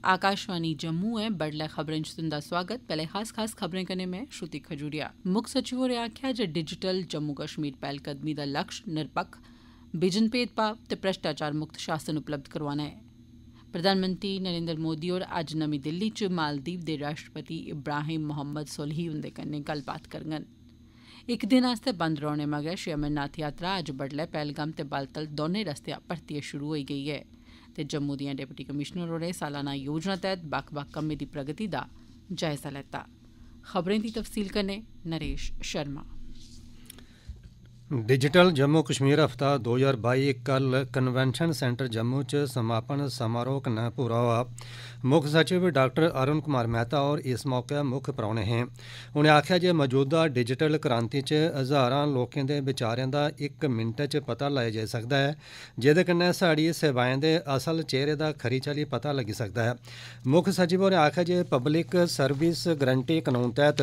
आकाशवाणी जम्मू है। बडलै खबरें च तुंदा स्वागत। पहले खास खबरें कन्नै में श्रुति खजूरिया। मुक्ख सचिव होरें आखेआ जे डिजिटल जम्मू कश्मीर पैह्लकदमी दा लक्ष्य निरपक्ख, बिजन भेदभाव ते भ्रष्टाचार मुक्त शासन उपलब्ध करोआना ऐ। प्रधानमंत्री नरेंद्र मोदी होर अज्ज नमीं दिल्ली च मालदीव दे राष्ट्रपति इब्राहिम मोहम्मद सोलिह हुंदे कन्नै गल्लबात करङन। इक दिन आस्तै बंद रौह्ने मगरा श्री अमरनाथ यात्रा अज्ज बडलै पहलगाम ते बालतल दौनें रस्तेआ परतियै शुरू होई गेई ऐ ते जम्मू दियां डिप्टी कमिशनर होरें सालाना योजना तैह्त बक्ख बक्ख कम्में दी प्रगति दा जायजा लैता। खबरें दी तफसील कन्नै नरेश शर्मा। डिजिटल जम्मू कश्मीर हफ्ता 2022 कल कन्वेंशन सेंटर जम्मू च समापन समारोह कन्नै पूरा होआ। मुक्ख सचिव डॉक्टर अरुण कुमार मेहता होर इस मौके मुक्ख परौह्ने हे। उनें आखेआ जे मौजूदा डिजिटल क्रांति च हज़ारां लोकें दे विचारें दा इक मिंटै च पता लाया जाई सकदा ऐ, जेह्दे कन्नै साढ़ी सेवाएं दे असल चेहरे दा खरी चाल्ली पता लग्गी सकदा ऐ। मुक्ख सचिव होरें आखेआ जे पब्लिक सर्विस गारंटी कानून तैह्त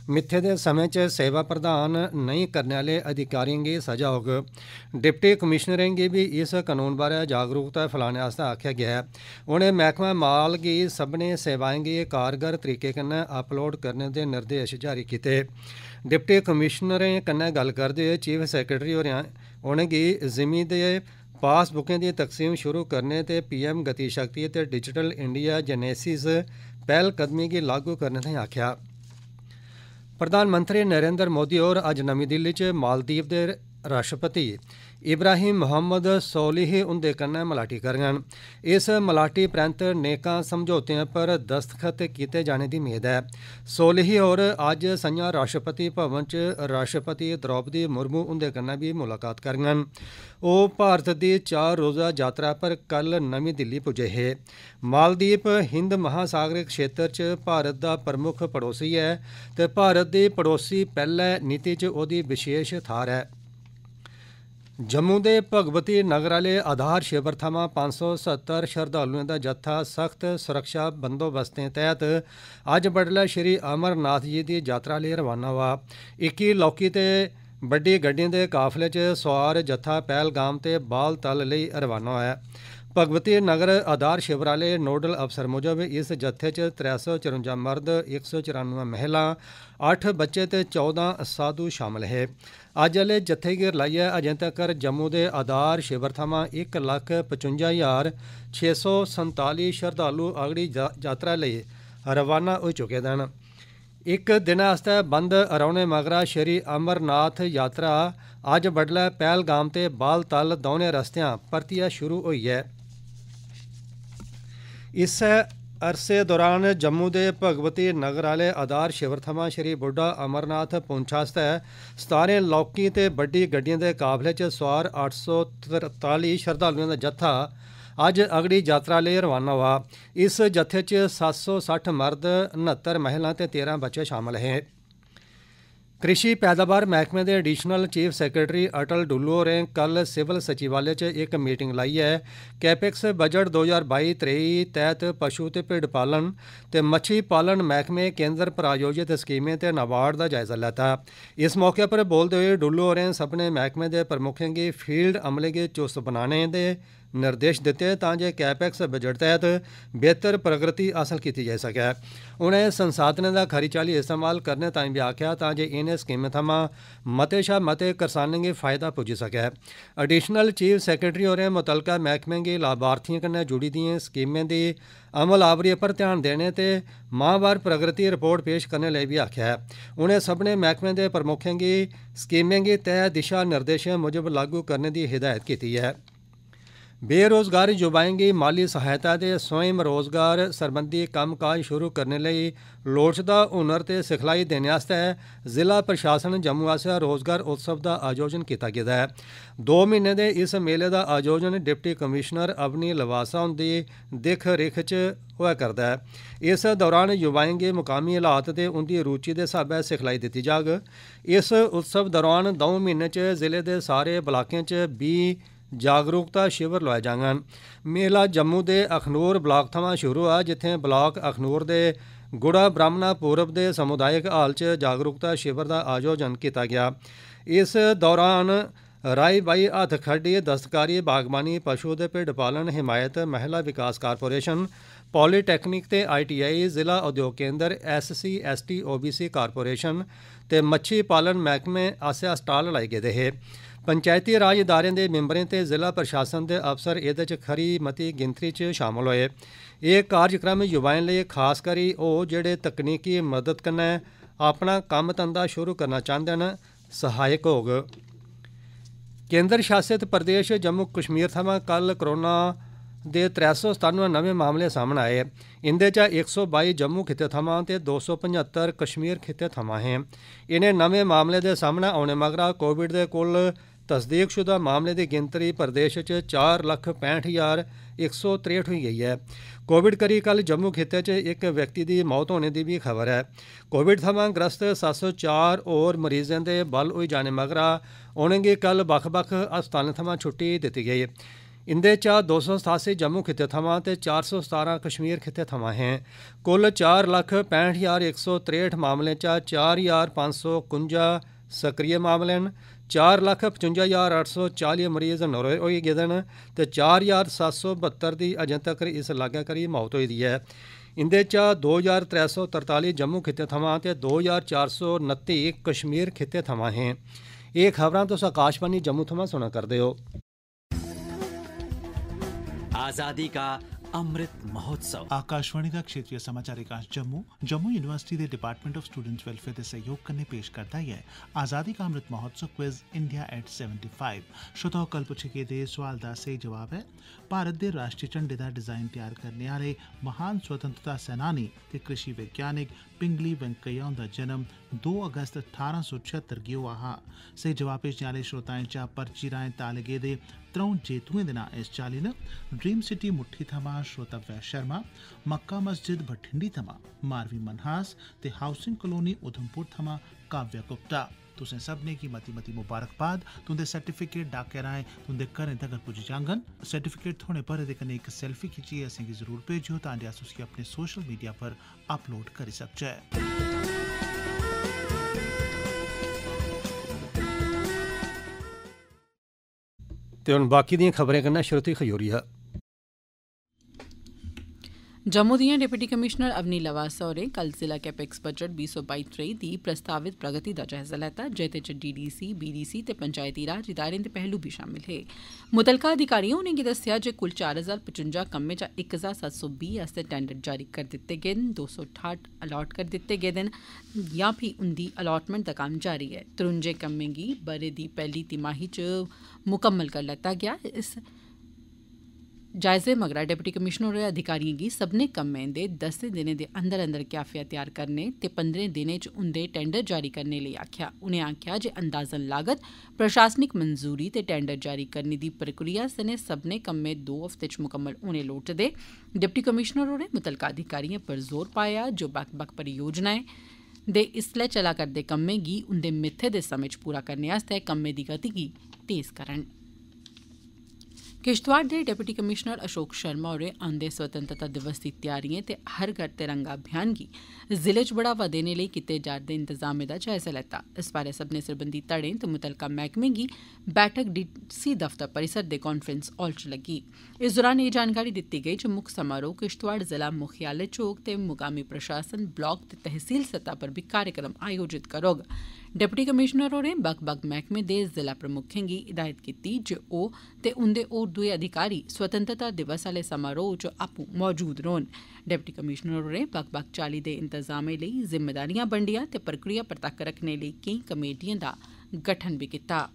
मित्थे दे समें च सेवा प्रदान नेईं करने आह्ले अधिकारिएं गी सजा होग। डिप्टी कमिशनरें गी बी इस कानून बारै जागरूकता फैलाने आस्तै आखेआ गेआ ऐ। उनें मैह्कमा माल गी सभनें सेवाएं गी कारगर तरीके कन्नै अपलोड करने दे निर्देश जारी कीते। डिप्टी कमिशनरें कन्नै गल्ल करदे होई चीफ सैक्रेटरी होरें उनेंगी जिमीं दे पासबुकें दी तकसीम शुरू करने ते PM गति शक्ति ते डिजिटल इंडिया जेनेसिस पैह्लकदमी गी लागू करने ताईं आखेआ। प्रधानमंत्री नरेंद्र मोदी होर अज्ज नमीं दिल्ली च मालदीव दे राष्ट्रपति इब्राहिम मोहम्मद सोलिह हुंदे कन्नै मलाटी करङन। इस मलाटी परैंत नेकां समझौतें पर दस्तखत कीते जाने दी मेद ऐ। सोलिह होर अज्ज संञा राष्ट्रपति भवन च राष्ट्रपति द्रौपदी मुर्मू हुंदे कन्नै बी मुलाकात करङन। ओह् भारत दी 4 रोज़ा यात्रा पर कल नमीं दिल्ली पुज्जे हे। मालदीव हिंद महासागरी क्षेत्र च भारत दा प्रमुख पड़ोसी ऐ ते भारत दी पड़ोसी पैह्ले नीति च ओह्दी विशेष थाह्र ऐ। जम्मू दे भगवती नगर आह्ले आधार शिवर थमां 570 श्रद्धालुएं दा जत्था सख्त सुरक्षा बंदोबस्तें तैह्त अज्ज बडलै श्री अमरनाथ जी दी यात्रा लेई रवाना होआ। 21 लौह्की ते बड्डी गड्डियें दे काफले च सोआर जत्था पहलगाम ते बालतल लेई रवाना होआ। भगवती नगर आधार शिवर आह्ले नोडल अफसर मुजब इस जत्थे च 354 मर्द, 194 महिलां, 8 बच्चे ते 14 साधु शामल हे। अज्ज आह्ले जत्थे गी रलाइयै अजें तक्कर जम्मू दे आधार शिवर थमां 1,55,647 श्रद्धालु अगड़ी यात्रा लेई रवाना होई चुके दे न। इक दिन आस्तै बंद रौह्ने मगरा श्री अमरनाथ यात्रा अज्ज बडलै पहलगाम ते बालतल दौनें रस्तेआं परतियै शुरू होई ऐ। इस्सै अरसे दौरान जम्मू दे भगवती नगर आह्ले आधार शिवर थमां श्री बुड्ढा अमरनाथ पुंछ आस्तै 17 लौह्की ते बड्डी गड्डियें दे काफले च सोआर 843 श्रद्धालुएं दा जत्था अज्ज अगड़ी यात्रा लेई रवाना होआ। इस जत्थे च 760 मर्द, 69 महिलां ते 13 बच्चे शामल हे। कृषि पैदावार मैह्कमे दे एडिशनल चीफ सैक्रेटरी अटल डुल्लू होरें कल सिविल सचिवालय च इक मीटिंग लाइयै कैपेक्स बजट 2022-23 तैह्त पशु ते भिड्ड पालन ते मच्छी पालन मैह्कमे केंद्र प्रायोजित स्कीमें ते नाबार्ड दा जायजा लैता। इस मौके पर बोलदे होई डुल्लू होरें सभनें मैह्कमें दे प्रमुखें गी फील्ड अमले गी चुस्त बनाने दे निर्देश दित्ते तां जे कैपेक्स बजट तैह्त बेहतर प्रगति हासल कीती जाई सकै। उनें संसाधनें दा खरी चाल्ली इस्तेमाल करने ताईं बी आखेआ तां जे इनें स्कीमें थमां मते शा मते करसानें गी फायदा पुज्जी सकै। एडिशनल चीफ सैक्रेटरी होरें मुतलका मैह्कमें गी लाभार्थियें कन्नै जुड़ी दियें स्कीमें दी अमलावरी पर ध्यान देने ते माहवार प्रगति रिपोर्ट पेश करने लेई बी आखेआ। उनें सभनें मैह्कमें दे प्रमुखें गी स्कीमें गी तय दिशा निर्देशें मुजब लागू करने दी हिदायत कीती ऐ। बेरोजगार युवाएं गी माली सहायता ते स्वयं रोजगार सरबंधी कम्मकाज शुरू करने लेई लोड़चदा हुनर ते सिखलाई देने आस्तै जिला प्रशासन जम्मू आसेआ रोजगार उत्सव दा आयोजन कीता गेदा ऐ। 2 म्हीने दे इस मेले दा आयोजन डिप्टी कमिशनर अवनी लवासा हुंदी दिक्ख रिक्ख च होआ करदा ऐ। इस दौरान युवाएं गी मुकामी हालात ते उंदी रुचि दे स्हाबै सिखलाई दित्ती जाग। इस उत्सव दौरान 2 म्हीने च जिले दे सारे ब्लाकें च 20 जागरूकता शिविर लोआए जाङन। मेला जम्मू दे अखनूर ब्लाक थमां शुरू होआ, जित्थें ब्लाक अखनूर दे गुड़ा ब्राह्मणा पूरब दे समुदायिक हाल च जागरूकता शिविर का आयोजन किया गया। इस दौरान राई बाई हत्थ खड्डी, दस्तकारी, बागबानी, पशु ते भिड्ड पालन, हिमायत, महिला विकास कारपोरेशन, पॉलीटैक्निक ते ITI, जिला उद्योग केंद्र, SC ST OBC कारपोरेशन ते मच्छी पालन मैह्कमे आसेआ स्टाल लाए गेदे हे। पंचायती राज इदारें दे मिंबरें ते जिला प्रशासन दे अफसर एह्दे च खरी मती गिनतरी च शामल होए। एह् कार्यक्रम युवाएं लेई खास करी ओह् जेह्ड़े तकनीकी मदद कन्नै अपना कम्म धंधा शुरू करना चांह्दे न सहायक होग। केंद्र शासित प्रदेश जम्मू कश्मीर थमां कल कोरोना दे 397 नमें मामले सामने आए। इंदे चा 122 जम्मू खित्ते थमां ते 275 कश्मीर खित्ते थमां हे। इनें नमें मामले दे सामने औने मगरा कोविड दे कुल तस्दीकशुदा मामले दी गिनतरी प्रदेश च 4,65,163 होई गेई है। कोविड करी कल जम्मू खित्ते च एक व्यक्ति की मौत होने की भी खबर है। कोविड थमां ग्रस्त 704 होर मरीजें दे बल होई जाने मगरा उनेंगी कल बक्ख-बक्ख अस्पतालें थमां छुट्टी दित्ती गेई। इंदे चा 287 जम्मू खित्ते थमां ते 417 कश्मीर खित्ते थमां हैं। कुल 4,65,163 मामलें चा 4,551 सक्रिय मामले न। 4,55,840 मरीज नरोए होई गेदे न ते 4,772 दी अजें तक इस लागै करी मौत होई दी है। इंदे चा 2,343 जम्मू खित्ते थमां ते 2,429 कश्मीर खित्ते थमां हैं। एह् खबरां तुस आकाशवाणी जम्मू थमां सुना करदे हो। आजादी का अमृत महोत्सव। आकाशवाणी का क्षेत्रीय समाचार एकांश जम्मू यूनिवर्सिटी के डिपार्टमेंट ऑफ स्टूडेंट्स वेलफेयर के सहयोग कन्नै पेश करता है आजादी का Amrit Mahotsav quiz India at 75। श्रोताओ, कल पुछे गेदे सोआल दा स्हेई जवाब है भारत दे राष्ट्रीय झंडे दा डिजाइन तैयार करने आह्ले महान स्वतंत्रता सैनानी ते कृषि वैज्ञानिक पिंगली वेंकैया हुंदा जन्म 2 अगस्त 1876 गी होआ हा। स्हेई जवाब भेजने आह्ले श्रोताएं चा पर्ची राएं ताले गेदे 3 जेतुएं दे नां इस चाल्ली न। ड्रीम सिटी मुट्ठी थमां श्रोतव्य शर्मा, मक्का मस्जिद भठिंडी थमां मारवी मनहास ते हाउसिंग कलोनी उधमपुर थमां काव्या गुप्ता। तुसें सभनें गी मती मती मुबारकबाद। तुंदे सर्टिफिकेट डाके राएं तुंदे घरें तगर पुज्जी जाङन। सर्टिफिकेट थ्होने पर एह्दे कन्नै इक सेल्फी खिच्चियै असेंगी जरूर भेजियो तां जे अस उसी अपने सोशल मीडिया पर अपलोड करी सकचै। ते हुण बाकी दियां खबरें कन्नै श्रुति खजूरिया। जम्मू दियां डिप्टी कमिशनर अवनी लवासा होरें कल जिला कैपेक्स बजट 2022-23 दी प्रस्तावित प्रगति दा जायजा लैता, जेह्दे च DDC, BDC ते पंचायती राज इदारें दे पहलू बी शामिल हे। मुतलका अधिकारिएं उनेंगी दस्सेआ जे कुल 4,055 कम्में चा 1,720 आस्तै टेंडर जारी करी दित्ते गेदे न, 268 अलाट करी दित्ते गेदे न जां फ्ही उंदी अलाटमेंट दा कम्म जारी ऐ। 53 कम्में गी ब'रे दी पैह्ली तिमाही च मुकम्मल करी लैता गेआ। इस जायजे मगरा डिप्टी कमिशनर होरें अधिकारिएं गी सब्भनें कम्में दे 10 दिनें दे अंदर अंदर क्याफिया तैयार करने ते 15 दिनें च उंदे टेंडर जारी करने लेई आखेआ। उनें आखेआ जे अंदाजन लागत, प्रशासनिक मंजूरी ते टेंडर जारी करने दी प्रक्रिया सने सब्भनें कम्में 2 हफ्ते च मुकम्मल होने लोड़चदे। डिप्टी कमिशनर होरें मुतलका अधिकारिएं पर जोर पाया जो बक्ख बक्ख परियोजनाएं दे इसलै चला करदे कम्में गी उंदे मित्थे दे समें च पूरा करने आस्तै कम्में दी गति गी तेज करन। किश्तवाड़ दे डिप्टी कमिशनर अशोक शर्मा होरें औंदे स्वतंत्रता दिवस दी त्यारिएं ते हर घर तिरंगा अभियान गी जिले च बढ़ावा देने लेई कीते जा'रदे इंतजामें दा जायजा लैता। इस बारै सब्भनें सरबंधी धड़ें ते मुतलका मैह्कमें गी बैठक DC दफ्तर परिसर दे कांफ्रेंस हाल च लग्गी। इस दौरान एह् जानकारी दित्ती गेई जे मुक्ख समारोह किश्तवाड़ जिला मुख्यालय च होग ते मुकामी प्रशासन, ब्लाक ते तहसील सतह पर बी कार्यक्रम आयोजित करोग। डिप्टी कमिशनर होरें बक्ख बक्ख मैह्कमें दे जिला प्रमुखें गी हिदायत कीती जे ओह् ते उंदे होर दुए अधिकारी स्वतंत्रता दिवस आह्ले समारोह च आपूं मौजूद रौह्न। डिप्टी कमिशनर होरें बक्ख बक्ख चाल्ली दे इंतजामें लेई जिम्मेदारियां बंडियां ते प्रक्रिया पर तक्क रक्खने लेई केईं कमेटिएं दा गठन बी कीता।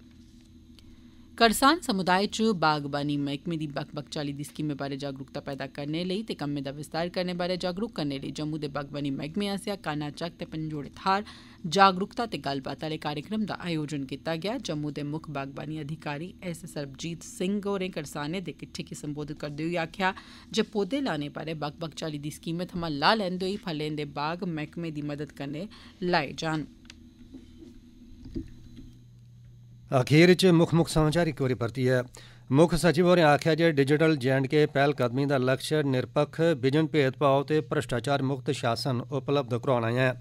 करसान समुदाय च बागबानी मैह्कमे दी बक्ख बक्ख चाल्ली दी स्कीमें बारै जागरूकता पैदा करने लेई ते कम्में दा विस्तार करने बारै जागरूक करने लेई जम्मू दे बागबानी मैह्कमे आसेआ काना चक्क ते पंजोड़े थाह्र जागरूकता ते गल्लबात आह्ले कार्यक्रम दा आयोजन कीता गेआ। जम्मू दे मुक्ख बागबानी अधिकारी S सरबजीत सिंह होरें करसानें दे किट्ठे गी संबोधित करदे होई आखेआ जे पौधे लाने बारै बक्ख बक्ख चाल्ली दी स्कीमें थमां लाह् लैंदे होई फलें दे बाग मैह्कमे दी मदद कन्नै लाए जान। आखिर च मुक्ख समाचार इक बारी परतियै मुक्ख सचिव होरें आखेआ जे डिजिटल JNK पैह्लकदमी दा लक्ष्य निरपक्ख बिजन भेदभाव ते भ्रष्टाचार मुक्त शासन उपलब्ध करोआना ऐ।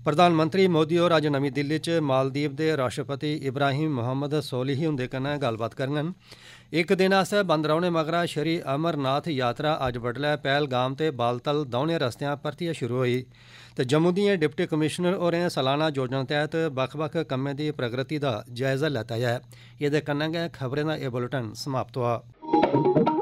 प्रधानमंत्री मोदी होर अज्ज नमीं दिल्ली च मालदीव दे राष्ट्रपति इब्राहिम मोहम्मद सोलिह हुंदे कन्नै गल्लबात करङन। इक दिन आस्तै बंद रौह्ने मगरा श्री अमरनाथ यात्रा अज्ज बडलै पहलगाम ते बालतल दौनें रस्तेयां परतियै शुरू होई ते जम्मू दिएं डिप्टी कमिशनर होरें सालाना योजना तैह्त बक्ख बक्ख कम्में दी प्रगति दा जायजा लैता ऐ। एह्दे कन्नै गै खबरें दा एह् बुलेटिन समाप्त होआ।